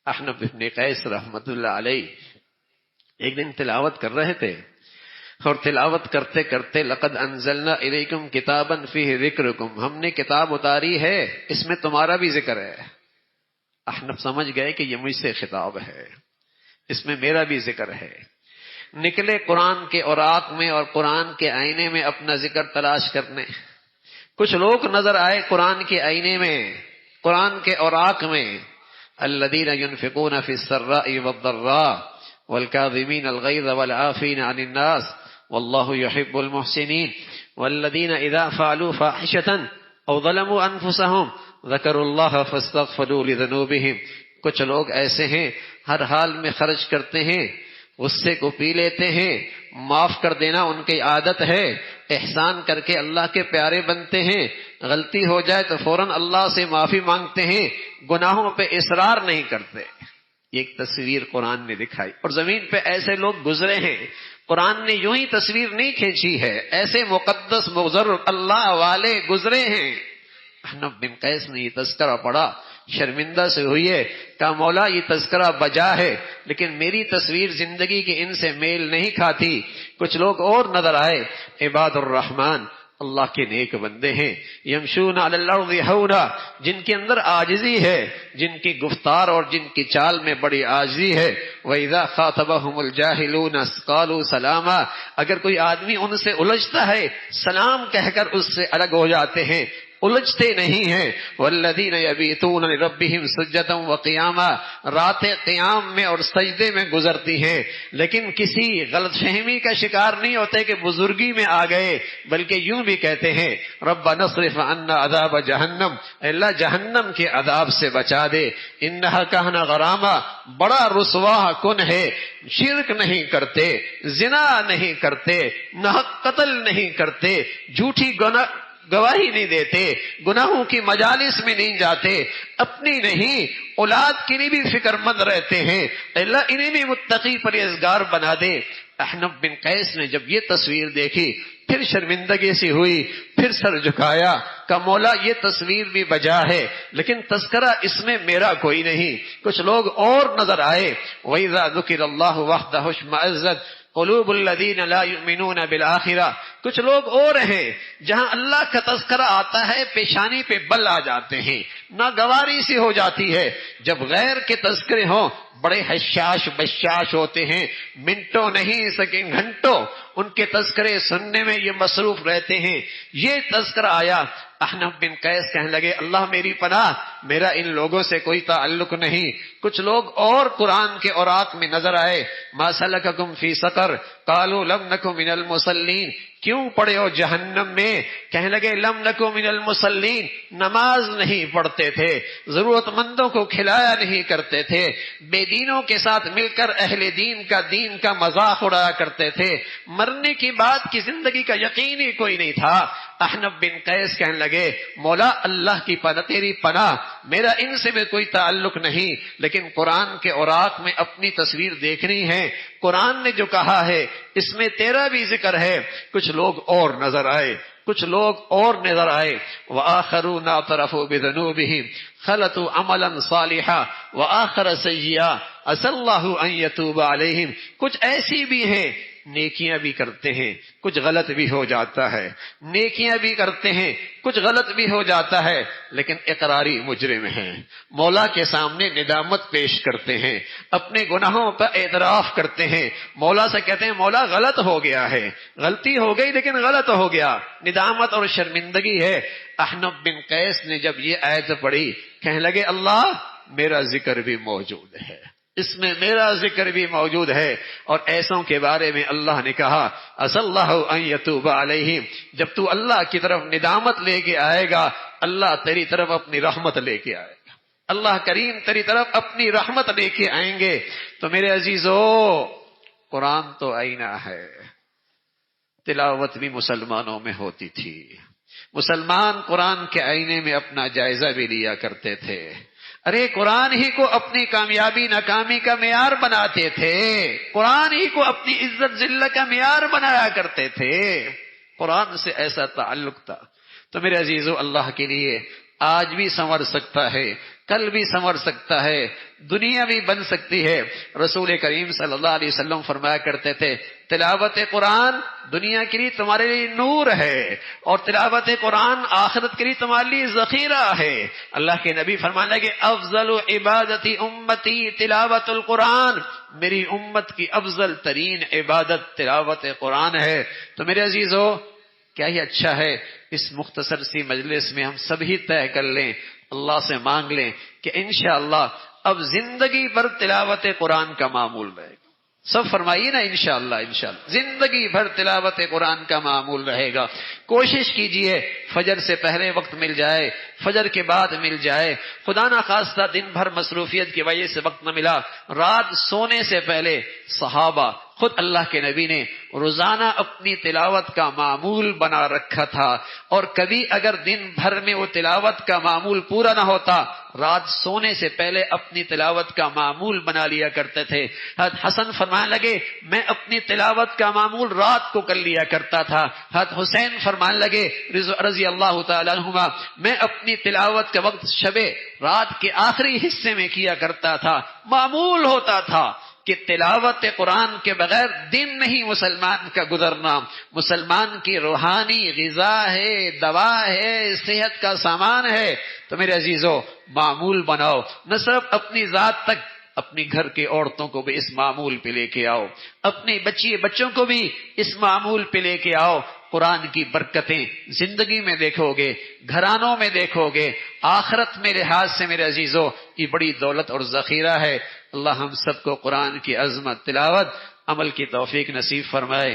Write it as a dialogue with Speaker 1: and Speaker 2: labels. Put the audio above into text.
Speaker 1: احنف بن قیس رحمت اللہ علیہ ایک دن تلاوت کر رہے تھے، اور تلاوت کرتے کرتے لقد انزلنا الیکم کتابا فیہ ذکرکم، ہم نے کتاب اتاری ہے اس میں تمہارا بھی ذکر ہے۔ احنف سمجھ گئے کہ یہ مجھ سے خطاب ہے، اس میں میرا بھی ذکر ہے۔ نکلے قرآن کے اوراق میں اور قرآن کے آئینے میں اپنا ذکر تلاش کرنے۔ کچھ لوگ نظر آئے قرآن کے آئینے میں، قرآن کے اوراق میں، الذین ينفقون فی السراء والضراء والکاظمین الغیظ والعافین عن الناس واللہ یحب المحسنین والذین اذا فعلوا فاحشۃ او ظلموا انفسهم ذکروا اللہ فاستغفروا لذنوبہم۔ کچھ لوگ ایسے ہیں ہر حال میں خرچ کرتے ہیں، غصے کو پی لیتے ہیں، معاف کر دینا ان کی عادت ہے، احسان کر کے اللہ کے پیارے بنتے ہیں، غلطی ہو جائے تو فوراً اللہ سے معافی مانگتے ہیں، گناہوں پہ اصرار نہیں کرتے۔ یہ ایک تصویر قرآن نے دکھائی، اور زمین پہ ایسے لوگ گزرے ہیں۔ قرآن نے یوں ہی تصویر نہیں کھینچی ہے، ایسے مقدس مضر اللہ والے گزرے ہیں۔ احنف بن قیس نے یہ تذکرہ پڑھا، شرمندہ سے ہوئی ہے، کہا مولا یہ تذکرہ بجا ہے لیکن میری تصویر زندگی کے ان سے میل نہیں کھاتی۔ کچھ لوگ اور نظر آئے، عباد الرحمن، اللہ کے نیک بندے ہیں، یمشون علی الارض ہونا، جن کے اندر عاجزی ہے، جن کی گفتار اور جن کی چال میں بڑی عاجزی ہے۔ وَإِذَا خَاطَبَهُمُ الْجَاهِلُونَ قَالُوا سَلَامًا، اگر کوئی آدمی ان سے الجھتا ہے سلام کہہ کر اس سے الگ ہو جاتے ہیں، الجھتے نہیں ہیں۔ والذین یبیتون لربہم سجدا وقیاما، راتیں قیام میں اور سجدے میں گزرتی ہیں، لیکن کسی غلط فہمی کا شکار نہیں ہوتے کہ بزرگی میں آ گئے، بلکہ یوں بھی کہتے ہیں ربنا اصرف عنا عذاب جہنم، اللہ جہنم کے عذاب سے بچا دے، انہا کان غراما، بڑا رسوا کن ہے۔ شرک نہیں کرتے، زنا نہیں کرتے، ناحق قتل نہیں کرتے، جھوٹی گواہی نہیں دیتے، گناہوں کی مجالس میں نہیں جاتے، اپنی نہیں اولاد کے لیے بھی فکر مند رہتے ہیں، اللہ انہیں بھی متقی پرہیزگار بنا دے۔ احنف بن قیس نے جب یہ تصویر دیکھی پھر شرمندگی سی ہوئی، پھر سر جھکایا، کہ مولا یہ تصویر بھی بجا ہے لیکن تذکرہ اس میں میرا کوئی نہیں۔ کچھ لوگ اور نظر آئے، وَإِذَا ذُكِرَ اللَّهُ وَحْدَهُ اشْمَأَزَّتْ قلوب الذین لا یؤمنون بالآخرہ، کچھ لوگ اور ہیں جہاں اللہ کا تذکرہ آتا ہے پیشانی پہ بل آ جاتے ہیں، ناگواری سی ہو جاتی ہے۔ جب غیر کے تذکرے ہوں بڑے حشاش بشاش ہوتے ہیں، منٹوں نہیں سکیں گھنٹوں ان کے تذکرے سننے میں یہ مصروف رہتے ہیں۔ یہ تذکرہ آیا، احنف بن قیس کہنے لگے اللہ میری پناہ، میرا ان لوگوں سے کوئی تعلق نہیں۔ کچھ لوگ اور قرآن کے اوراق میں نظر آئے، ما سلککم فی سقر قالوا لم نک من المصلین، کیوں پڑے ہو جہنم میں؟ کہنے لگے لم نک من المصلین، نماز نہیں پڑھتے تھے، ضرورت مندوں کو کھلایا نہیں کرتے تھے، بے دینوں کے ساتھ مل کر اہل دین کا مذاق اڑایا کرتے تھے، مرنے کی بعد کی زندگی کا یقین ہی کوئی نہیں تھا۔ احنف بن قیس کہنے لگے مولا اللہ کی پناہ، تیری پناہ، میرا ان سے بھی کوئی تعلق نہیں، لیکن قرآن کے اوراق میں اپنی تصویر دیکھنی ہے، قرآن نے جو کہا ہے اس میں تیرا بھی ذکر ہے۔ کچھ لوگ اور نظر آئے، کچھ لوگ اور نظر آئے، وآخرون اعترفوا بذنوبہم خلطوا عملا صالحا وآخر سیئا عسى اللہ ان یتوب علیہم، کچھ ایسی بھی ہیں نیکیاں بھی کرتے ہیں، کچھ غلط بھی ہو جاتا ہے، نیکیاں بھی کرتے ہیں، کچھ غلط بھی ہو جاتا ہے، لیکن اقراری مجرم ہیں، مولا کے سامنے ندامت پیش کرتے ہیں، اپنے گناہوں پر اعتراف کرتے ہیں، مولا سے کہتے ہیں مولا غلط ہو گیا ہے، غلطی ہو گئی لیکن غلط ہو گیا، ندامت اور شرمندگی ہے۔ احنف بن قیس نے جب یہ آیت پڑھی کہنے لگے اللہ میرا ذکر بھی موجود ہے، اس میں میرا ذکر بھی موجود ہے، اور ایسوں کے بارے میں اللہ نے کہا عسى اللہ ان یتوب علیہم، جب تو اللہ کی طرف ندامت لے کے آئے گا اللہ تیری طرف اپنی رحمت لے کے آئے گا، اللہ کریم تیری طرف اپنی رحمت لے کے آئیں گے۔ تو میرے عزیزو قرآن تو آئینہ ہے، تلاوت بھی مسلمانوں میں ہوتی تھی، مسلمان قرآن کے آئینے میں اپنا جائزہ بھی لیا کرتے تھے، ارے قرآن ہی کو اپنی کامیابی ناکامی کا معیار بناتے تھے، قرآن ہی کو اپنی عزت ذلت کا معیار بنایا کرتے تھے، قرآن سے ایسا تعلق تھا۔ تو میرے عزیزو اللہ کے لیے آج بھی سنور سکتا ہے، کل بھی سنور سکتا ہے، دنیا بھی بن سکتی ہے۔ رسول کریم صلی اللہ علیہ وسلم فرمایا کرتے تھے تلاوت قرآن دنیا کے لیے تمہارے لیے نور ہے، اور تلاوت قرآن آخرت کے لیے تمہارے لیے ذخیرہ ہے۔ اللہ کے نبی فرمانے لگے افضل عبادتی امتی تلاوت القرآن، میری امت کی افضل ترین عبادت تلاوت قرآن ہے۔ تو میرے عزیزو، کیا ہی اچھا ہے اس مختصر سی مجلس میں ہم سبھی طے کر لیں، اللہ سے مانگ لیں کہ انشاءاللہ اب زندگی بھر تلاوت قرآن کا معمول رہے گا۔ سب فرمائیے نا انشاءاللہ، انشاءاللہ زندگی بھر تلاوت قرآن کا معمول رہے گا۔ کوشش کیجئے فجر سے پہلے وقت مل جائے، فجر کے بعد مل جائے، خدا نہ خواستہ دن بھر مصروفیت کی وجہ سے وقت نہ ملا، رات سونے سے پہلے صحابہ خود اللہ کے نبی نے روزانہ اپنی تلاوت کا معمول بنا رکھا تھا، اور کبھی اگر دن بھر میں وہ تلاوت کا معمول پورا نہ ہوتا، رات سونے سے پہلے اپنی تلاوت کا معمول بنا لیا کرتے تھے۔ حضرت حسن فرمانے لگے میں اپنی تلاوت کا معمول رات کو کر لیا کرتا تھا۔ حضرت حسین فرمانے لگے رضی اللہ تعالیٰ عنہما میں اپنی تلاوت کا وقت شب رات کے آخری حصے میں کیا کرتا تھا۔ معمول ہوتا تھا کہ تلاوت قرآن کے بغیر دن نہیں مسلمان کا گزرنا۔ مسلمان کی روحانی غذا ہے، دوا ہے، صحت کا سامان ہے۔ تو میرے عزیزو، معمول بناؤ، نہ صرف اپنی ذات تک، اپنی گھر کی عورتوں کو بھی اس معمول پہ لے کے آؤ، اپنے بچوں کو بھی اس معمول پہ لے کے آؤ۔ قرآن کی برکتیں زندگی میں دیکھو گے، گھرانوں میں دیکھو گے، آخرت میں لحاظ سے میرے عزیزو یہ بڑی دولت اور ذخیرہ ہے۔ اللہ ہم سب کو قرآن کی عظمت، تلاوت، عمل کی توفیق نصیب فرمائے۔